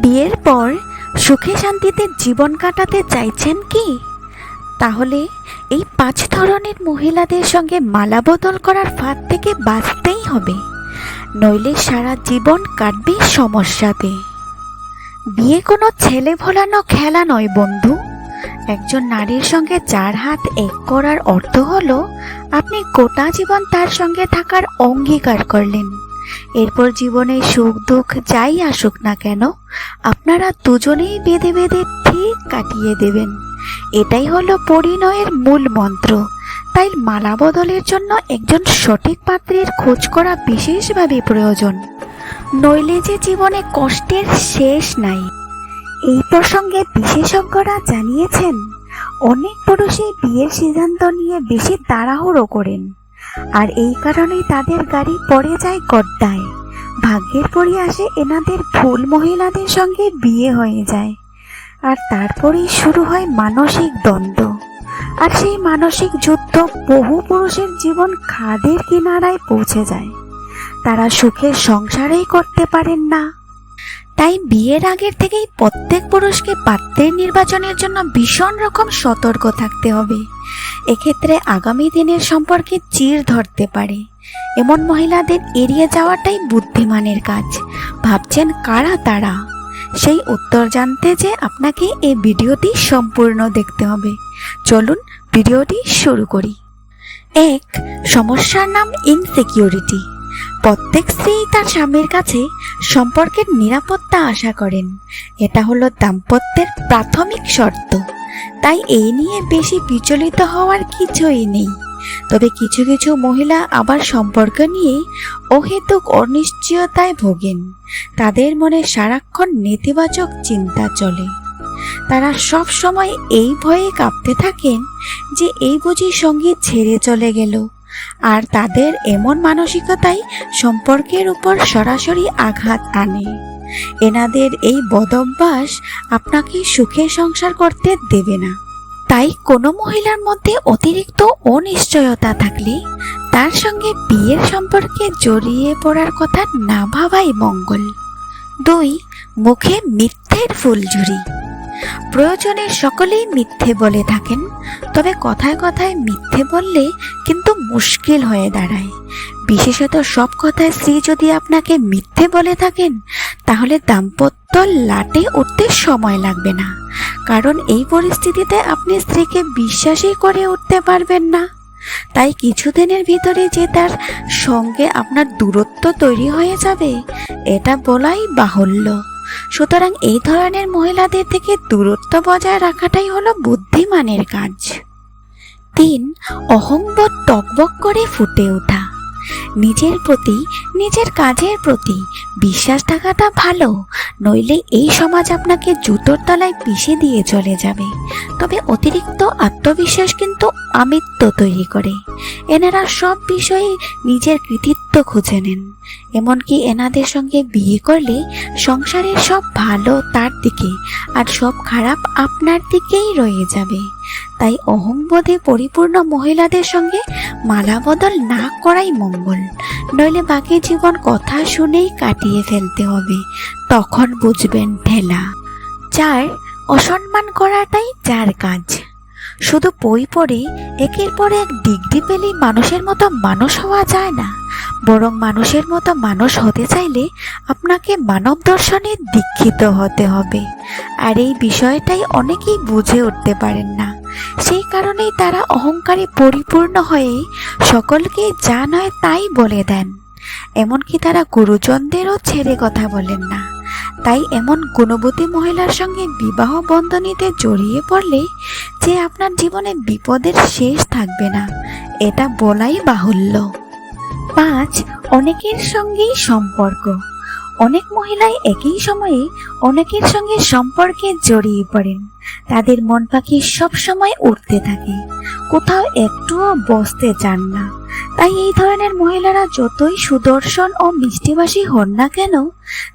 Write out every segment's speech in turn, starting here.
বিয়ের পর সুখে শান্তিতে জীবন কাটাতে চাইছেন কি? তাহলে এই 5 ধরনের মহিলাদের সঙ্গে মালা বদল করার ফাঁদ থেকে বাঁচতেই হবে, নইলে সারা জীবন কাটবে সমস্যাতে। বিয়ে কোনো ছেলে ভোলানো খেলা নয় বন্ধু। একজন নারীর সঙ্গে 4 হাত এক করার অর্থ হলো আপনি গোটা জীবন তার সঙ্গে থাকার অঙ্গীকার করলেন। এরপর জীবনে সুখ দুঃখ যাই আসুক না কেন, আপনারা দুজনেই বেঁধে বেঁধে ঠিক কাটিয়ে দেবেন। এটাই হলো পরিণয়ের মূল মন্ত্র। তাই মালা বদলের জন্য একজন সঠিক পাত্রীর খোঁজ করা বিশেষভাবে প্রয়োজন, নইলে যে জীবনে কষ্টের শেষ নাই। এই প্রসঙ্গে বিশেষজ্ঞরা জানিয়েছেন, অনেক পুরুষই বিয়ের সিদ্ধান্ত নিয়ে বেশি তাড়াহুড়ো করেন, আর এই কারণেই তাদের গাড়ি পড়ে যায় গড্ডায়। ভাগ্যের পরই আসে এনাদের ভুল মহিলাদের সঙ্গে বিয়ে হয়ে যায়, আর তারপরেই শুরু হয় মানসিক দ্বন্দ্ব। আর সেই মানসিক যুদ্ধ বহু পুরুষের জীবন খাদের কিনারায় পৌঁছে যায়। তারা সুখের সংসারেই করতে পারেন না। তাই বিয়ের আগের থেকেই প্রত্যেক পুরুষকে পাত্রের নির্বাচনের জন্য ভীষণ রকম সতর্ক থাকতে হবে। এক্ষেত্রে আগামী দিনের সম্পর্কে চির ধরতে পারে এমন মহিলাদের এড়িয়ে যাওয়াটাই বুদ্ধিমানের কাজ। ভাবছেন কারা তারা? সেই উত্তর জানতে যে আপনাকে এই ভিডিওটি সম্পূর্ণ দেখতে হবে। চলুন ভিডিওটি শুরু করি। 1. সমস্যার নাম ইনসিকিউরিটি। প্রত্যেক স্ত্রী তার স্বামীর কাছে সম্পর্কের নিরাপত্তা আশা করেন। এটা হলো দাম্পত্যের প্রাথমিক শর্ত। তাই এই নিয়ে বেশি বিচলিত হওয়ার কিছুই নেই। তবে কিছু কিছু মহিলা আবার সম্পর্ক নিয়ে অহেতুক অনিশ্চয়তায় ভোগেন। তাদের মনে সারাক্ষণ নেতিবাচক চিন্তা চলে। তারা সব সময় এই ভয়ে কাঁপতে থাকেন যে এই বুঝি সঙ্গী ছেড়ে চলে গেল। আর তাদের এমন মানসিকতাই সম্পর্কের উপর সরাসরি আঘাত আনে। এনাদের এই বদভ্যাস আপনাকে সুখে সংসার করতে দেবে না। তাই কোনো মহিলার মধ্যে অতিরিক্ত অনিশ্চয়তা থাকলে তার সঙ্গে বিয়ের সম্পর্কে জড়িয়ে পড়ার কথা না ভাবাই মঙ্গল। 2. মুখে মিথ্যের ফুলঝুরি। প্রয়োজনে সকলেই মিথ্যে বলে থাকেন, তবে কথায় কথায় মিথ্যে বললে কিন্তু মুশকিল হয়ে দাঁড়ায়। বিশেষত সব কথায় স্ত্রী যদি আপনাকে মিথ্যে বলে থাকেন, তাহলে দাম্পত্য লাটে উঠতে সময় লাগবে না। কারণ এই পরিস্থিতিতে আপনি স্ত্রীকে বিশ্বাসই করে উঠতে পারবেন না। তাই কিছুদিনের ভিতরে যে তার সঙ্গে আপনার দূরত্ব তৈরি হয়ে যাবে, এটা বলাই বাহুল্য। সুতরাং এই ধরনের মহিলাদের থেকে দূরত্ব বজায় রাখাটাই হলো বুদ্ধিমানের কাজ। 3. অহংবোধ টকবক করে ফুটে ওঠা। নিজের প্রতি, নিজের কাজের প্রতি বিশ্বাস থাকাটা ভালো, নইলে এই সমাজ আপনাকে জুতোর তলায় পিষে দিয়ে চলে যাবে। তবে অতিরিক্ত আত্মবিশ্বাস কিন্তু আমিত্ব তৈরি করে। এনারা সব বিষয়ে নিজের কৃতিত্ব খুঁজে নেন। এমনকি এনাদের সঙ্গে বিয়ে করলে সংসারের সব ভালো তার দিকে, আর সব খারাপ আপনার দিকেই রয়ে যাবে। তাই অহংবোধে পরিপূর্ণ মহিলাদের সঙ্গে মালা বদল না করাই মঙ্গল, নইলে বাকি জীবন কথা শুনেই কাটিয়ে ফেলতে হবে। তখন বুঝবেন ঠেলা। 4. অসম্মান করাটাই যার কাজ। শুধু বই পড়ে একের পর এক ডিগ্রি পেলেই মানুষের মতো মানুষ হওয়া যায় না। বরং মানুষের মতো মানুষ হতে চাইলে আপনাকে মানব দর্শনে দীক্ষিত হতে হবে। আর এই বিষয়টাই অনেকেই বুঝে উঠতে পারেন না। সেই কারণেই তারা অহংকারে পরিপূর্ণ হয়ে সকলকে যা নয় তাই বলে দেন। এমনকি তারা গুরুজনদেরও ছেড়ে কথা বলেন না। তাই এমন গুণবতী মহিলার সঙ্গে বিবাহ বন্ধনীতে জড়িয়ে পড়লে যে আপনার জীবনে বিপদের শেষ থাকবে না, এটা বলাই বাহুল্য। 5. অনেকের সঙ্গেই সম্পর্ক। অনেক মহিলাই একই সময়ে অনেকের সঙ্গে সম্পর্কে জড়িয়ে পড়েন। তাদের মন পাখি সব সময় উঠতে থাকে, কোথাও একটুও বসতে চান না। তাই এই ধরনের মহিলারা যতই সুদর্শন ও মিষ্টিভাষী হন না কেন,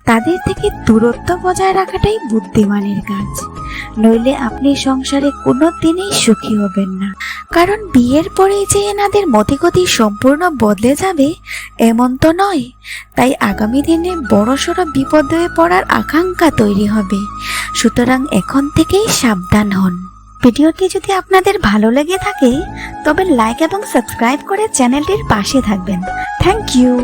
তাদের থেকে দূরত্ব বজায় রাখাটাই বুদ্ধিমানের কাজ। নইলে আপনি সংসারে কোনো দিনই সুখী হবেন না। কারণ বিয়ের পরেই যে এনাদের মতিগতি সম্পূর্ণ বদলে যাবে এমন তো নয়। তাই আগামী দিনে বড়সড় বিপদে পড়ার আকাঙ্ক্ষা তৈরি হবে। সুতরাং এখন থেকেই সাবধান হন। ভিডিওটি যদি আপনাদের ভালো লেগে থাকে তবে লাইক এবং সাবস্ক্রাইব করে চ্যানেলটির পাশে থাকবেন। Thank you.